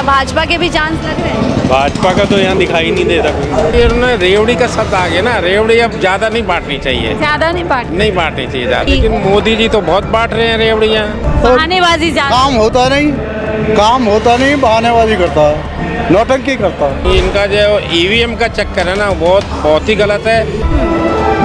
क्या भाजपा के भी चांस लग रहे हैं? भाजपा का तो यहाँ दिखाई नहीं देता कोई। इन्होंने रेवड़ी का शब्द आ गया ना, रेवड़ी अब ज्यादा नहीं बांटनी चाहिए, ज्यादा नहीं बांट नहीं बांटनी चाहिए ज्यादा। लेकिन मोदी जी तो बहुत बांट रहे हैं रेवड़ियाँ। बहानेबाजी ज्यादा। काम होता नहीं, बहानेबाजी करता है, नौटंकी करता है। इनका जो ईवीएम का चक्कर है ना, बहुत ही गलत है।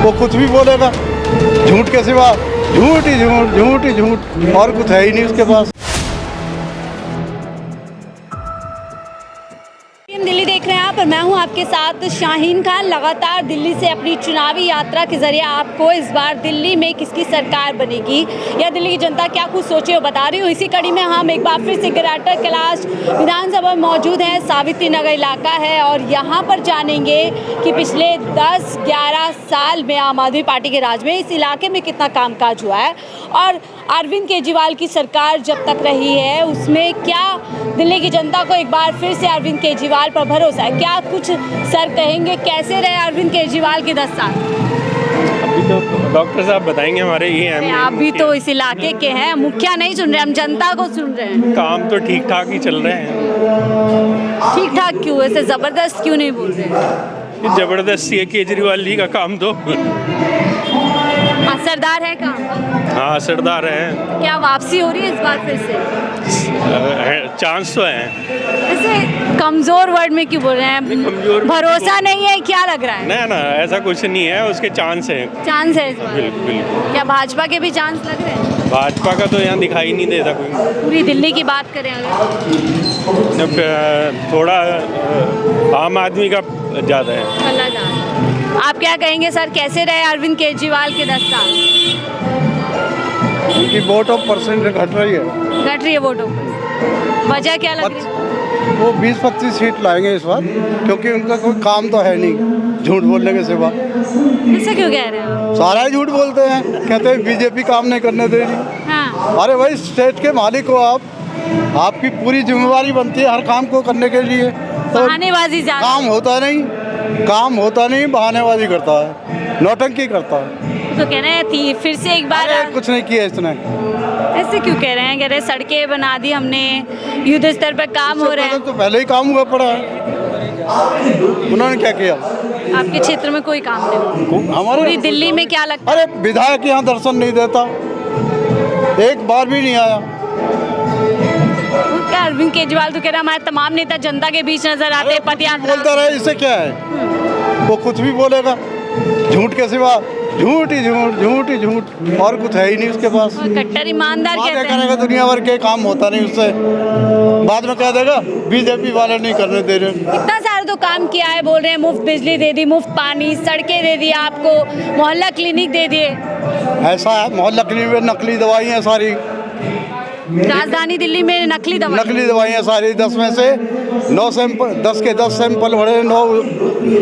वो कुछ भी बोलेगा, झूठ के सिवा झूठ ही झूठ, और कुछ है ही नहीं उसके पास। हम दिल्ली देख रहे हैं आप और मैं हूं आपके साथ शाहीन खान। लगातार दिल्ली से अपनी चुनावी यात्रा के जरिए आपको इस बार दिल्ली में किसकी सरकार बनेगी या दिल्ली की जनता क्या कुछ सोचे वो बता रही हूँ। इसी कड़ी में हम एक बार फिर से ग्रेटर कैलाश विधानसभा में मौजूद हैं। सावित्री नगर इलाका है और यहाँ पर जानेंगे कि पिछले 10-11 साल में आम आदमी पार्टी के राज में इस इलाके में कितना कामकाज हुआ है और अरविंद केजरीवाल की सरकार जब तक रही है उसमें क्या दिल्ली की जनता को एक बार फिर से अरविंद केजरीवाल पर भरोसा है। क्या कुछ सर कहेंगे, कैसे रहे अरविंद केजरीवाल के 10 साल? अभी तो डॉक्टर साहब बताएंगे हमारे ये हैं। आप भी तो इस इलाके के हैं, मुखिया नहीं सुन रहे, हम जनता को सुन रहे हैं। काम तो ठीक ठाक ही चल रहे हैं। ठीक ठाक क्यों, ऐसे जबरदस्त क्यों नहीं बोल रहे? ये जबरदस्ती है केजरीवाल जी का काम तो। असरदार है काम? हाँ असरदार है। क्या वापसी हो रही है इस बार फिर से? चांस तो है। ऐसे कमजोर वर्ड में क्यों बोल रहे हैं? कमजोर भरोसा नहीं है, क्या लग रहा है? ना ऐसा कुछ नहीं है, उसके चांस हैं। चांस है इस बार? बिल्कुल। क्या भाजपा के भी चांस लग रहे हैं? भाजपा का तो यहाँ दिखाई नहीं देता कोई। पूरी दिल्ली की बात करें अगर जब थोड़ा आम आदमी का ज़्यादा है। चलना चाहते हैं। आप क्या कहेंगे सर, कैसे रहे अरविंद केजरीवाल के 10 साल? उनकी वोट ऑफ परसेंट घट रही है। घट रही है वोटों पर, वजह क्या लग रही है? वो 20-25 सीट लाएंगे इस बार, क्योंकि उनका कोई काम तो है नहीं झूठ बोलने के सिवा। ऐसा क्यों कह रहे हो? सारा ही झूठ बोलते हैं, कहते हैं बीजेपी काम नहीं करने दे रही। हाँ। अरे भाई, स्टेट के मालिक हो आप, आपकी पूरी जिम्मेवारी बनती है हर काम को करने के लिए। तो बहानेबाजी ज्यादा। काम होता नहीं, बहानेबाजी करता है, नौटंकी करता है। तो कह रहे हैं फिर से एक बार। अरे कुछ नहीं किया इसने। ऐसे क्यों कह रहे हैं? कह रहे सड़कें बना दी हमने, युद्ध स्तर पर काम हो रहे हैं। तो पहले ही काम हुआ पड़ा है, उन्होंने क्या किया? आपके क्षेत्र में कोई काम नहीं? हमारे पूरी दिल्ली में क्या लगता है? अरे विधायक यहाँ दर्शन नहीं देता, एक बार भी नहीं आया। क्या अरविंद केजरीवाल तो कह रहे हमारे तमाम नेता जनता के बीच नजर आते हैं, पदयात्रा बोलता रहे, इससे क्या है? वो कुछ भी बोलेगा, झूठ के सिवा झूठ ही झूठ, और कुछ है ही नहीं उसके पास। कट्टर ईमानदार कहते हैं। करेगा दुनिया भर के काम होता नहीं उससे, बाद में कह देगा बीजेपी वाले नहीं करने दे रहे। इतना सारा तो काम किया है, बोल रहे हैं मुफ्त बिजली दे दी, मुफ्त पानी, सड़कें दे दी आपको, मोहल्ला क्लिनिक दे दिए। ऐसा है, मोहल्ला क्लिनिक में नकली दवाइयाँ सारी, राजधानी दिल्ली में नकली दवाइयाँ सारी, 10 में से 9 सैंपल, 10 के 10 सैंपल भरे, 9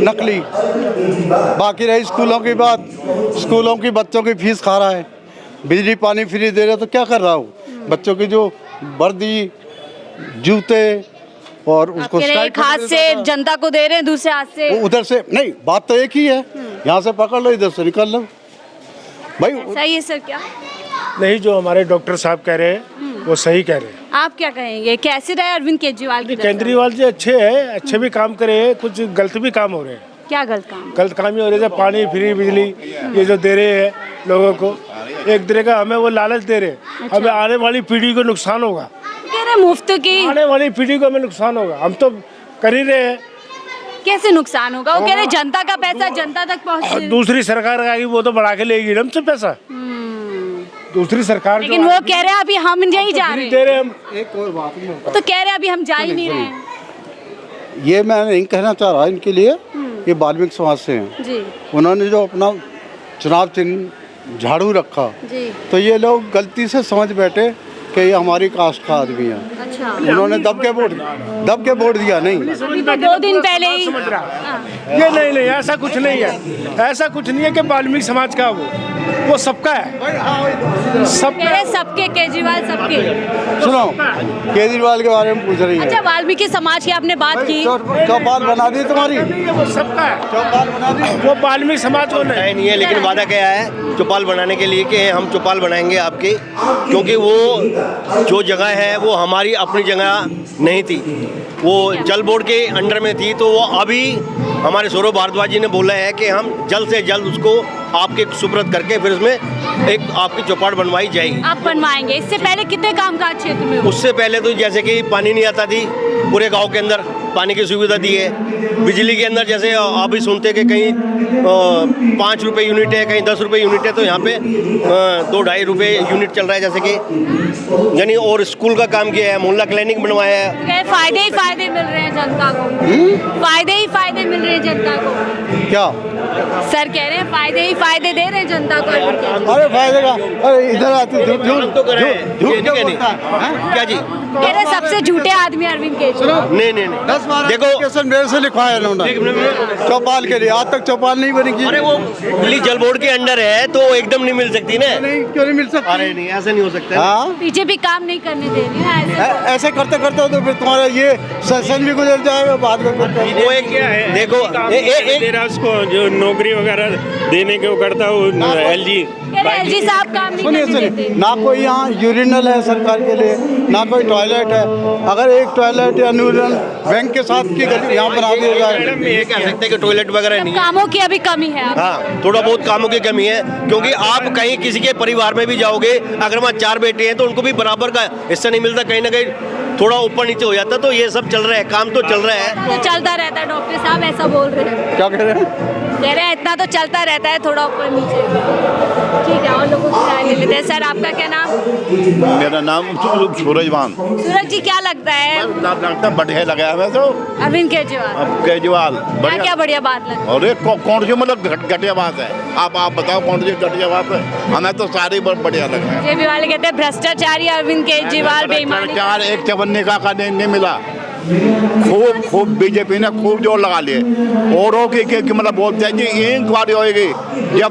नकली। बाकी रही स्कूलों की बात, स्कूलों की बच्चों की फीस खा रहा है, बिजली पानी फ्री दे रहे, तो क्या कर रहा हूँ? बच्चों की जो वर्दी, जूते और उसको एक हाथ से जनता को दे रहे हैं, दूसरे हाथ से उधर से नहीं। बात तो एक ही है, यहाँ से पकड़ लो, इधर से निकल लो भाई। सही है सर? क्या नहीं, जो हमारे डॉक्टर साहब कह रहे हैं वो सही कह रहे हैं। आप क्या कहेंगे, कैसे रहे अरविंद केजरीवाल की? केजरीवाल जी अच्छे हैं, अच्छे भी काम करे हैं, कुछ गलत भी काम हो रहे हैं। क्या गलत काम? गलत काम ही हो रहे हैं, पानी फ्री, बिजली ये जो दे रहे हैं लोगों को, एक तरह का हमें वो लालच दे रहे हैं। हमें आने वाली पीढ़ी को नुकसान होगा। कह रहे मुफ्त की, आने वाली पीढ़ी को हमें नुकसान होगा, हम तो कर ही रहे हैं। कैसे नुकसान होगा? वो कह रहे जनता का पैसा जनता तक पहुँचे। दूसरी सरकार आएगी वो तो बढ़ा के लेगी हमसे पैसा, दूसरी सरकार। लेकिन वो कह रहे हैं अभी हम नहीं जा रहे, दे रहे हम। एक और बात नहीं, तो कह रहे हैं अभी हम जा ही नहीं रहे। ये मैं नहीं कहना चाह रहा इनके लिए, ये वाल्मीकि समाज से हैं जी। उन्होंने जो अपना चुनाव चिन्ह झाड़ू रखा, जी। तो ये लोग गलती से समझ बैठे कि ये हमारी कास्ट का आदमी है। अच्छा। उन्होंने दब के वोट दिया। नहीं, अभी तो 2 दिन पहले ही ये नहीं, ऐसा कुछ नहीं है, ऐसा कुछ नहीं है कि वाल्मीकि समाज का वो वो सबका है, सबका। सबके केजरीवाल सबके। सुनो, केजरीवाल के बारे में पूछ रही है। अच्छा, वाल्मीकि समाज की आपने बात की। चौपाल बना दी तुम्हारी, वो सबका है, चौपाल बना दी। वो वाल्मीकि समाज को नहीं है, लेकिन वादा क्या है चौपाल बनाने के लिए कि हम चौपाल बनाएंगे आपकी, क्योंकि वो जो जगह है वो हमारी अपनी जगह नहीं थी, वो जल बोर्ड के अंडर में थी। तो वो अभी हमारे सौरभ भारद्वाज जी ने बोला है कि हम जल्द से जल्द उसको आपके सुपुर्द करके फिर उसमें एक आपकी चौपाल बनवाई जाएगी। आप बनवाएंगे। इससे पहले कितने कामकाज क्षेत्र में हुए? उससे पहले तो जैसे कि पानी नहीं आता थी, पूरे गांव के अंदर पानी की सुविधा दी है। बिजली के अंदर जैसे आप भी सुनते कि कहीं 5 रुपये यूनिट है, कहीं 10 रुपये यूनिट है, तो यहाँ पे 2-2.5 रुपये यूनिट चल रहा है जैसे कि यानी। और स्कूल का काम किया है, मोहल्ला क्लिनिक बनवाया है। क्या फायदे ही फायदे मिल रहे हैं जनता को? फायदे ही फायदे मिल रहे हैं जनता को। क्या सर कह रहे हैं फायदे ही फायदे दे रहे हैं जनता को। अरे फायदे का, अरे इधर आते झूठ तो कर रहे हैं। झूठ क्या नहीं, बोलता है? क्या जी? कह रहे हैं सबसे झूठे आदमी अरविंद केजरीवाल। नहीं 10-12 देखो, एप्लीकेशन मेरे से लिखवाया इन्होंने चौपाल के लिए, आज तक चौपाल नहीं बनी। अरे वो दिल्ली जल बोर्ड के अंडर है तो एकदम नहीं मिल सकती ना। नहीं, क्यों नहीं मिल सकती? अरे नहीं, ऐसा नहीं हो सकता। हाँ, बीजेपी काम नहीं करने दे रही है ऐसे। ऐसे करते करते तो फिर तुम्हारा ये सेशन भी गुजर जाएगा बाद में। वो एक देखो दे रहा उसको जो नौकरी वगैरह देने के वो करता वो LG। एलजी साहब काम नहीं सुनिए करने सुनिए, देते। ना कोई यहाँ यूरिनल है सरकार के लिए, ना कोई टॉयलेट है। अगर एक टॉयलेट या यूरिनल बैंक के साथ की गली यहाँ बना दिया जाए। ये कह सकते हैं कि टॉयलेट वगैरह नहीं है। कामों की अभी कमी है। हाँ, थोड़ा बहुत कामों की कमी है, क्योंकि आप कहीं किसी के परिवार में भी जाओगे, अगर वहाँ 4 बेटे हैं तो उनको भी बराबर का हिस्सा नहीं मिलता, कहीं ना कहीं थोड़ा ऊपर नीचे हो जाता। तो ये सब चल रहा है, काम तो चल रहा है। तो चलता रहता है, डॉक्टर साहब ऐसा बोल रहे हैं। क्या कह रहे हैं? कह रहे हैं इतना तो चलता रहता है, थोड़ा ऊपर नीचे। ठीक है, और लोगों की राय ले लेते हैं। सर आपका क्या नाम? मेरा नाम सूरजवान। सूरज जी, क्या लगता है लगता बढ़िया लगा हमें तो अरविंद केजरीवाल? अब केजरीवाल क्या क्या बढ़िया बात लगी? और एक कौन सी मतलब घटिया बात है? आप बताओ कौन सी घटिया बात है? हमें तो सारी बढ़िया लगा। जेबी वाले कहते हैं भ्रष्टाचारी अरविंद केजरीवाल बेईमानी। 4 एक चवन्नी का नहीं मिला। खूब बीजेपी ने खूब जोर लगा लिए। औरों की मतलब बोलते हैं कि इंक्वायरी होएगी,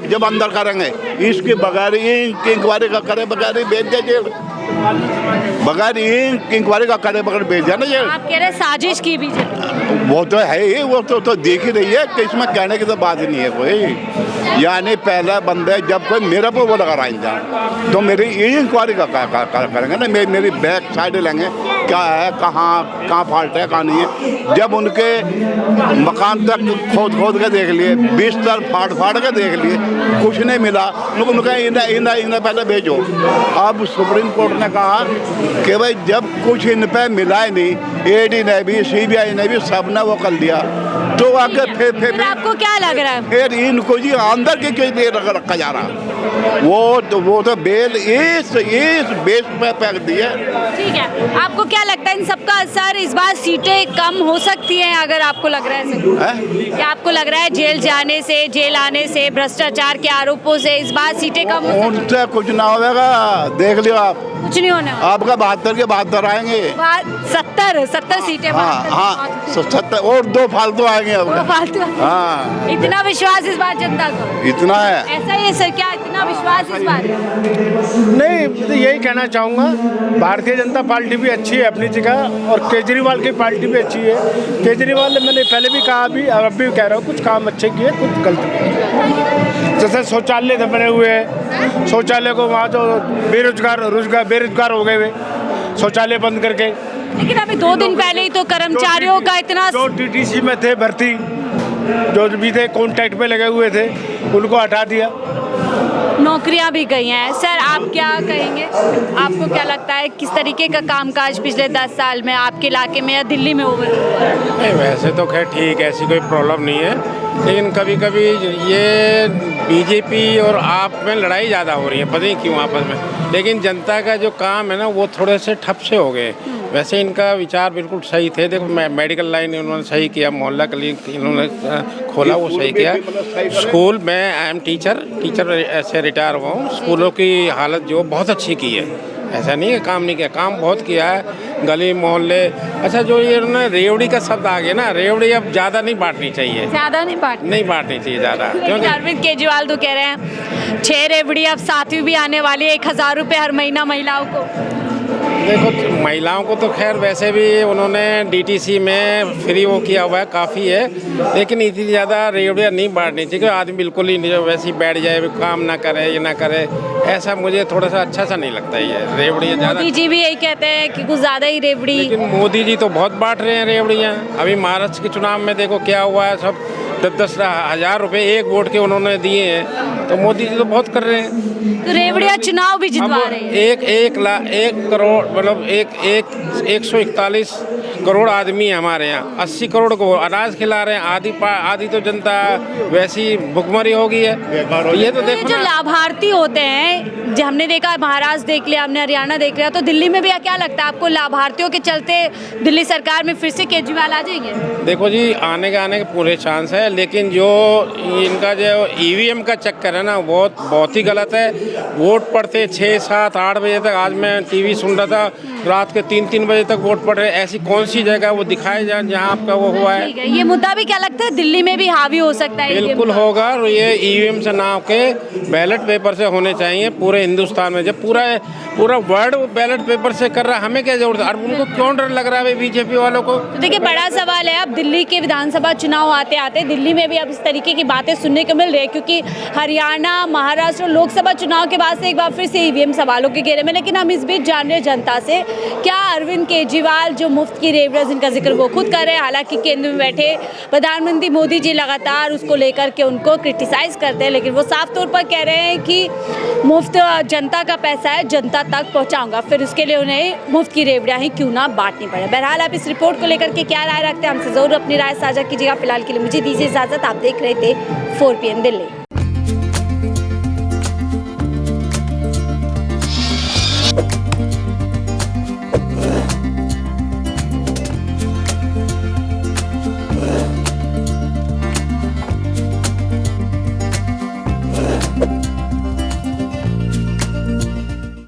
जब अंदर करेंगे। इसके बगैर इंक्वायरी का करे बगैर ही भेज दे जेल, बगैर इंक्वायरी का करे बगैर भेज दिया ना जेल। आप कह रहे हैं साजिश की बीजेपी? वो तो है ही, वो तो देख ही रही है कि इसमें कहने की तो बात ही नहीं है कोई। यानी पहला बंदा जब कोई मेरे पर वो लगा रहा इंसान, तो मेरी इंक्वायरी का करेंगे ना, मेरी बैक साइड लेंगे क्या है, कहाँ फॉल्ट है, कहाँ नहीं है। जब उनके मकान तक खोद के देख लिए, बिस्तर फाड़ के देख लिए, कुछ नहीं मिला, उनका इन्हें पहले भेजो। अब सुप्रीम कोर्ट ने कहा कि भाई जब कुछ इन पे मिला ही नहीं, ED ने भी, CBI ने भी, सब ने वो कर दिया, तो आगे फिर आपको क्या लग रहा है? फिर इनको जी अंदर के क्यों रखा जा रहा? वो तो बेल इस बेस पे फेंक दिया। ठीक है, आपको क्या लगता है इन सबका असर इस बार सीटें कम हो सकती हैं? अगर आपको लग रहा है क्या आपको लग रहा है जेल जाने से, जेल आने से, भ्रष्टाचार के आरोपों से इस बार सीटें कम हो सकती? उनसे कुछ ना होगा, देख लियो आप, कुछ नहीं होने वाला। आपका 72 के 72 आएंगे। 70 सीटें। हाँ 70 और 2 फालतू आएंगे वो आपका। फालतू। हाँ, इतना विश्वास इस बार जनता को? इतना है। ऐसा ही है सर, क्या इतना विश्वास इस बार? नहीं, तो यही कहना चाहूँगा, भारतीय जनता पार्टी भी अच्छी है अपनी जगह, और केजरीवाल की पार्टी भी अच्छी है। केजरीवाल ने, मैंने पहले भी कहा, अभी अब भी कह रहा हूँ, कुछ काम अच्छे किए, कुछ गलत किए। जैसे शौचालय तो बने हुए हैं, शौचालय को वहाँ तो बेरोजगार हो गए हुए, शौचालय बंद करके। लेकिन अभी 2 दिन पहले ही तो कर्मचारियों का इतना, जो DTC में थे भर्ती, जो भी थे कॉन्ट्रैक्ट पे लगे हुए थे, उनको हटा दिया। नौकरियां भी गई हैं। सर आप क्या कहेंगे, आपको क्या लगता है किस तरीके का कामकाज पिछले 10 साल में आपके इलाके में या दिल्ली में हुआ? नहीं, वैसे तो खैर ठीक है, ऐसी कोई प्रॉब्लम नहीं है, लेकिन कभी कभी ये बीजेपी और आप में लड़ाई ज़्यादा हो रही है, पता नहीं क्यों आपस में। लेकिन जनता का जो काम है ना, वो थोड़े से ठप से हो गए। वैसे इनका विचार बिल्कुल सही थे। देखो, मेडिकल लाइन इन्होंने सही किया, मोहल्ला क्लिनिक इन्होंने खोला, वो सही किया। स्कूल में आई एम टीचर ऐसे रिटायर हुआ हूँ, स्कूलों की हालत जो बहुत अच्छी की है, ऐसा नहीं है काम नहीं किया, काम बहुत किया है, गली मोहल्ले। अच्छा जो ये उन्होंने रेवड़ी का शब्द आ गया ना, रेवड़ी अब ज़्यादा नहीं बांटनी चाहिए, ज्यादा नहीं बांट नहीं बांटनी चाहिए ज़्यादा, लेकिन क्योंकि अरविंद केजरीवाल तो कह रहे हैं 6 रेवड़ी, अब 7वीं भी आने वाली है, 1000 रुपये हर महीना महिलाओं को। देखो महिलाओं को तो खैर वैसे भी उन्होंने डीटीसी में फ्री वो किया हुआ है, काफ़ी है, लेकिन इतनी ज़्यादा रेवड़ियाँ नहीं बांटनी चाहिए। आदमी बिल्कुल ही नहीं वैसे ही बैठ जाए, काम ना करे, ये ना करे, ऐसा मुझे थोड़ा सा अच्छा सा नहीं लगता ये रेवड़ियाँ ज़्यादा। मोदी जी भी यही कहते हैं कि कुछ ज़्यादा ही रेवड़ी। लेकिन मोदी जी तो बहुत बांट रहे हैं रेवड़ियाँ। अभी महाराष्ट्र के चुनाव में देखो क्या हुआ है, सब 10-10 हज़ार रुपये एक वोट के उन्होंने दिए हैं, तो मोदी जी तो बहुत कर रहे हैं। तो रेवड़ियाँ चुनाव भी जितवा रहे हैं। 1 करोड़ मतलब 141 करोड़ आदमी है हमारे यहाँ, 80 करोड़ को अनाज खिला रहे हैं, आधी तो जनता वैसी भुखमरी हो गई है। ये तो देखो जो ना, लाभार्थी होते हैं, जो हमने देखा महाराष्ट्र देख लिया, हमने हरियाणा देख लिया, तो दिल्ली में भी क्या लगता है आपको, लाभार्थियों के चलते दिल्ली सरकार में फिर से केजरीवाल आ जाएंगे? देखो जी आने के पूरे चांस है, लेकिन जो इनका जो ईवीएम का चक्कर है ना, बहुत ही गलत है। वोट पड़ते 6, 7, 8 बजे तक, आज मैं टीवी सुन रहा था, रात के 3-3 बजे तक वोट पड़ रहे। ऐसी कौन सी जगह वो दिखाए जाए जहाँ आपका वो हुआ है? ठीक है, ये मुद्दा भी क्या लगता है दिल्ली में भी हावी हो सकता है? बिल्कुल होगा, और ये ईवीएम से ना होके बैलेट पेपर से होने चाहिए पूरे हिंदुस्तान में। जब पूरा वर्ल्ड बैलेट पेपर से कर रहा है, हमें क्या जरूरत है? और उनको क्यों डर लग रहा है बीजेपी वालों को? तो देखिए बड़ा सवाल है, अब दिल्ली के विधानसभा चुनाव आते आते दिल्ली में भी अब इस तरीके की बातें सुनने को मिल रही है, क्योंकि हरियाणा, महाराष्ट्र लोकसभा चुनाव के बाद से एक बार फिर से ईवीएम सवालों के घेरे में। लेकिन हम इस बीच जान रहे हैं जनता से, क्या अरविंद केजरीवाल जो मुफ्त की रेवड़ियाँ जिनका जिक्र वो खुद कर रहे हैं, हालांकि केंद्र में बैठे प्रधानमंत्री मोदी जी लगातार उसको लेकर के उनको क्रिटिसाइज करते हैं, लेकिन वो साफ तौर पर कह रहे हैं कि मुफ्त जनता का पैसा है, जनता तक पहुंचाऊंगा, फिर उसके लिए उन्हें मुफ्त की रेवड़ियाँ ही क्यों ना बांटनी पड़े। बहरहाल आप इस रिपोर्ट को लेकर के क्या राय रखते हैं, हमसे ज़रूर अपनी राय साझा कीजिएगा। फिलहाल के लिए मुझे दीजिए इजाज़त। आप देख रहे थे 4 PM दिल्ली।